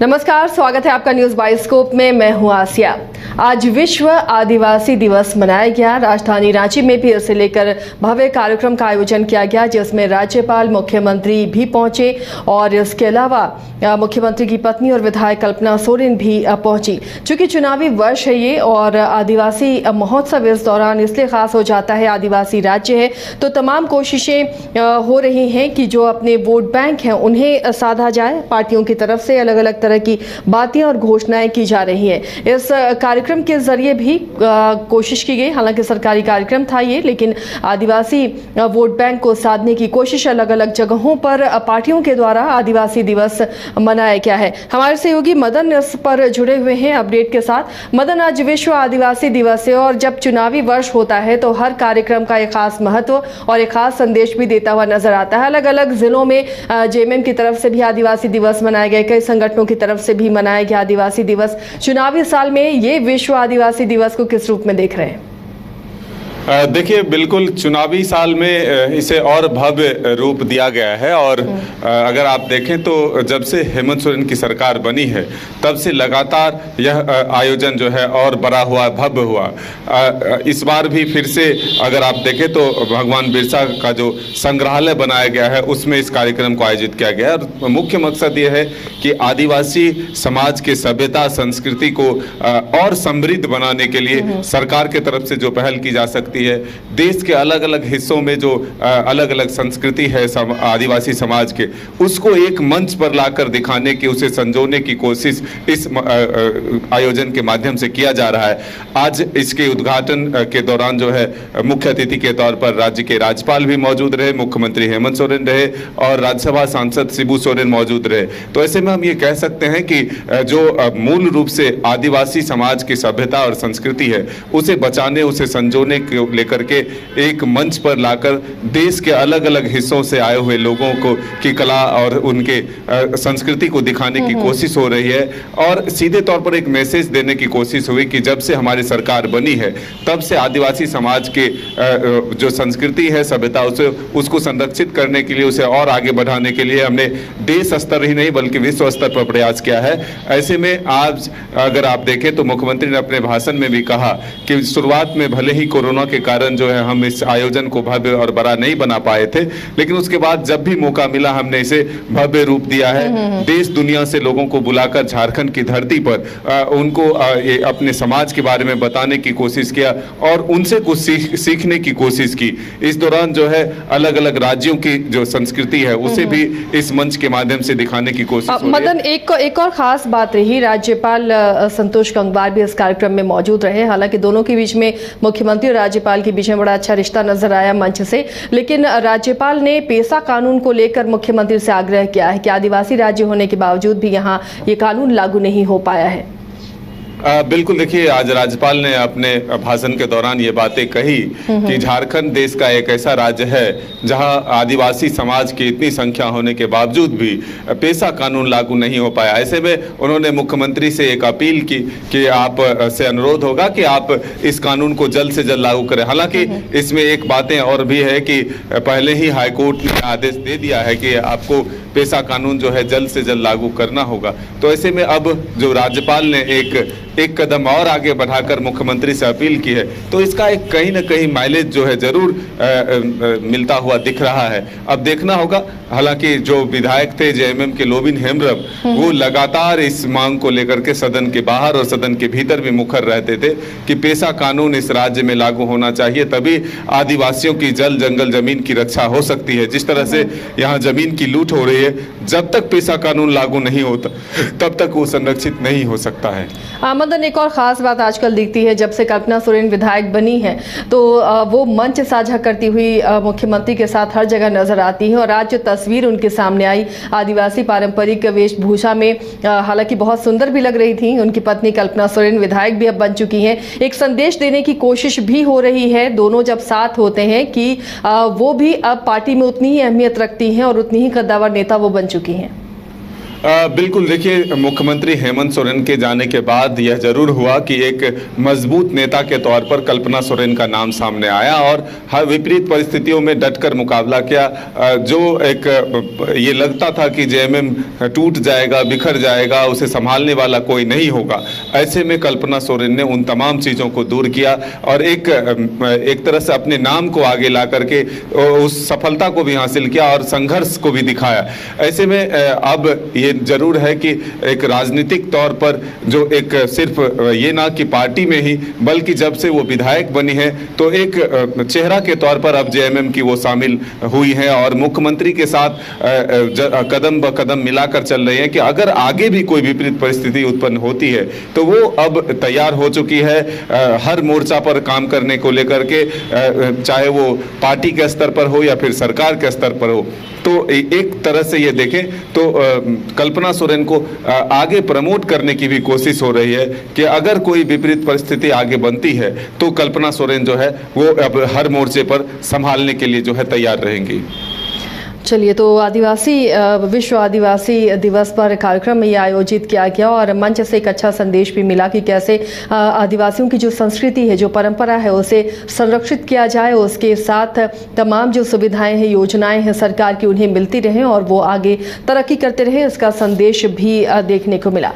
नमस्कार, स्वागत है आपका न्यूज बाइस्कोप में। मैं हूं आसिया। आज विश्व आदिवासी दिवस मनाया गया। राजधानी रांची में भी इसे लेकर भव्य कार्यक्रम का आयोजन किया गया, जिसमें राज्यपाल, मुख्यमंत्री भी पहुंचे और इसके अलावा मुख्यमंत्री की पत्नी और विधायक कल्पना सोरेन भी पहुंची। चूंकि चुनावी वर्ष है ये और आदिवासी महोत्सव इस दौरान इसलिए खास हो जाता है, आदिवासी राज्य है तो तमाम कोशिशें हो रही हैं कि जो अपने वोट बैंक हैं उन्हें साधा जाए। पार्टियों की तरफ से अलग अलग तरह की बातें और घोषणाएं की जा रही हैं। इस कार्यक्रम के जरिए भी कोशिश की गई, हालांकि सरकारी कार्यक्रम था ये, लेकिन आदिवासी वोट बैंक को साधने की कोशिश अलग अलग जगहों पर पार्टियों के द्वारा आदिवासी दिवस मनाया गया है। हमारे सहयोगी मदन इस पर जुड़े हुए हैं अपडेट के साथ। मदन, आज विश्व आदिवासी दिवस है और जब चुनावी वर्ष होता है तो हर कार्यक्रम का एक खास महत्व और एक खास संदेश भी देता हुआ नजर आता है। अलग अलग जिलों में जेएमएम की तरफ से भी आदिवासी दिवस मनाए गए, कई संगठनों की तरफ से भी मनाया गया आदिवासी दिवस। चुनावी साल में ये विश्व आदिवासी दिवस को किस रूप में देख रहे हैं? देखिए, बिल्कुल चुनावी साल में इसे और भव्य रूप दिया गया है और अगर आप देखें तो जब से हेमंत सोरेन की सरकार बनी है तब से लगातार यह आयोजन जो है और बड़ा हुआ, भव्य हुआ। इस बार भी फिर से अगर आप देखें तो भगवान बिरसा का जो संग्रहालय बनाया गया है उसमें इस कार्यक्रम को आयोजित किया गया है और मुख्य मकसद ये है कि आदिवासी समाज के सभ्यता, संस्कृति को और समृद्ध बनाने के लिए सरकार के तरफ से जो पहल की जा सकती है, देश के अलग अलग हिस्सों में जो अलग अलग संस्कृति है आदिवासी समाज के, उसको एक मंच पर लाकर दिखाने की, उसे संजोने की कोशिश इस आयोजन के माध्यम से किया जा रहा है। आज इसके उद्घाटन के दौरान जो है मुख्य अतिथि के तौर पर राज्य के राज्यपाल भी मौजूद रहे, मुख्यमंत्री हेमंत सोरेन रहे और राज्यसभा सांसद शिबू सोरेन मौजूद रहे। तो ऐसे में हम ये कह सकते हैं कि जो मूल रूप से आदिवासी समाज की सभ्यता और संस्कृति है उसे बचाने, उसे संजोने के लेकर के एक मंच पर लाकर देश के अलग अलग हिस्सों से आए हुए लोगों को की कला और उनके संस्कृति को दिखाने की कोशिश हो रही है और सीधे तौर पर एक मैसेज देने की कोशिश हुई कि जब से हमारी सरकार बनी है तब से आदिवासी समाज के जो संस्कृति है, सभ्यता, उसको संरक्षित करने के लिए, उसे और आगे बढ़ाने के लिए हमने देश स्तर ही नहीं बल्कि विश्व स्तर पर प्रयास किया है। ऐसे में आज अगर आप देखें तो मुख्यमंत्री ने अपने भाषण में भी कहा कि शुरुआत में भले ही कोरोना के कारण जो है हम इस आयोजन को भव्य और बड़ा नहीं बना पाए थे, लेकिन उसके बाद जब भी मौका मिला हमने इसे भव्य रूप दिया है। देश दुनिया से लोगों को बुलाकर झारखंड की धरती पर उनको अपने समाज के बारे में बताने की कोशिश किया और उनसे कुछ सीखने की कोशिश की। इस दौरान जो है अलग अलग राज्यों की जो संस्कृति है उसे भी इस मंच के माध्यम से दिखाने की कोशिश। मदन, एक और खास बात रही, राज्यपाल संतोष गंगवार भी इस कार्यक्रम में मौजूद रहे। हालांकि दोनों के बीच में, मुख्यमंत्री और राज्यपाल के बीच में बड़ा अच्छा रिश्ता नजर आया मंच से, लेकिन राज्यपाल ने पेसा कानून को लेकर मुख्यमंत्री से आग्रह किया है कि आदिवासी राज्य होने के बावजूद भी यहाँ ये कानून लागू नहीं हो पाया है। बिल्कुल, देखिए, आज राज्यपाल ने अपने भाषण के दौरान ये बातें कही कि झारखंड देश का एक ऐसा राज्य है जहां आदिवासी समाज की इतनी संख्या होने के बावजूद भी पेशा कानून लागू नहीं हो पाया। ऐसे में उन्होंने मुख्यमंत्री से एक अपील की कि आप से अनुरोध होगा कि आप इस कानून को जल्द से जल्द लागू करें। हालांकि इसमें एक बातें और भी है कि पहले ही हाईकोर्ट ने आदेश दे दिया है कि आपको पेशा कानून जो है जल्द से जल्द लागू करना होगा। तो ऐसे में अब जो राज्यपाल ने एक कदम और आगे बढ़ाकर मुख्यमंत्री से अपील की है, तो इसका एक कहीं ना कहीं माइलेज जो है जरूर मिलता हुआ दिख रहा है। अब देखना होगा। हालांकि जो विधायक थे जेएमएम के लोबिन हेम्ब्रम, वो लगातार इस मांग को लेकर के सदन के बाहर और सदन के भीतर भी मुखर रहते थे कि पेशा कानून इस राज्य में लागू होना चाहिए, तभी आदिवासियों की जल, जंगल, जमीन की रक्षा हो सकती है। जिस तरह से यहाँ जमीन की लूट हो रही है, जब तक पेशा कानून लागू नहीं होता तब तक वो संरक्षित नहीं हो सकता है। मदन, एक और खास बात आजकल दिखती है, जब से कल्पना सोरेन विधायक बनी है तो वो मंच साझा करती हुई मुख्यमंत्री के साथ हर जगह नजर आती है और आज जो तस्वीर उनके सामने आई आदिवासी पारंपरिक वेशभूषा में, हालांकि बहुत सुंदर भी लग रही थी। उनकी पत्नी कल्पना सोरेन विधायक भी अब बन चुकी हैं। एक संदेश देने की कोशिश भी हो रही है, दोनों जब साथ होते हैं, कि वो भी अब पार्टी में उतनी ही अहमियत रखती हैं और उतनी ही कद्दावर नेता वो बन चुकी हैं। बिल्कुल, देखिए मुख्यमंत्री हेमंत सोरेन के जाने के बाद यह जरूर हुआ कि एक मजबूत नेता के तौर पर कल्पना सोरेन का नाम सामने आया और हर विपरीत परिस्थितियों में डटकर मुकाबला किया। जो एक ये लगता था कि जेएमएम टूट जाएगा, बिखर जाएगा, उसे संभालने वाला कोई नहीं होगा, ऐसे में कल्पना सोरेन ने उन तमाम चीज़ों को दूर किया और एक तरह से अपने नाम को आगे ला करके उस सफलता को भी हासिल किया और संघर्ष को भी दिखाया। ऐसे में अब ये जरूर है कि एक राजनीतिक तौर पर जो एक सिर्फ ये ना कि पार्टी में ही बल्कि जब से वो विधायक बनी है तो एक चेहरा के तौर पर अब जेएमएम की वो शामिल हुई है और मुख्यमंत्री के साथ कदम ब कदम मिलाकर चल रही है कि अगर आगे भी कोई विपरीत परिस्थिति उत्पन्न होती है तो वो अब तैयार हो चुकी है हर मोर्चा पर काम करने को लेकर के, चाहे वो पार्टी के स्तर पर हो या फिर सरकार के स्तर पर हो। तो एक तरह से ये देखें तो कल्पना सोरेन को आगे प्रमोट करने की भी कोशिश हो रही है कि अगर कोई विपरीत परिस्थिति आगे बनती है तो कल्पना सोरेन जो है वो अब हर मोर्चे पर संभालने के लिए जो है तैयार रहेंगी। चलिए, तो विश्व आदिवासी दिवस पर कार्यक्रम में ये आयोजित किया गया और मंच से एक अच्छा संदेश भी मिला कि कैसे आदिवासियों की जो संस्कृति है, जो परंपरा है, उसे संरक्षित किया जाए, उसके साथ तमाम जो सुविधाएं हैं, योजनाएं हैं सरकार की, उन्हें मिलती रहें और वो आगे तरक्की करते रहें, इसका संदेश भी देखने को मिला।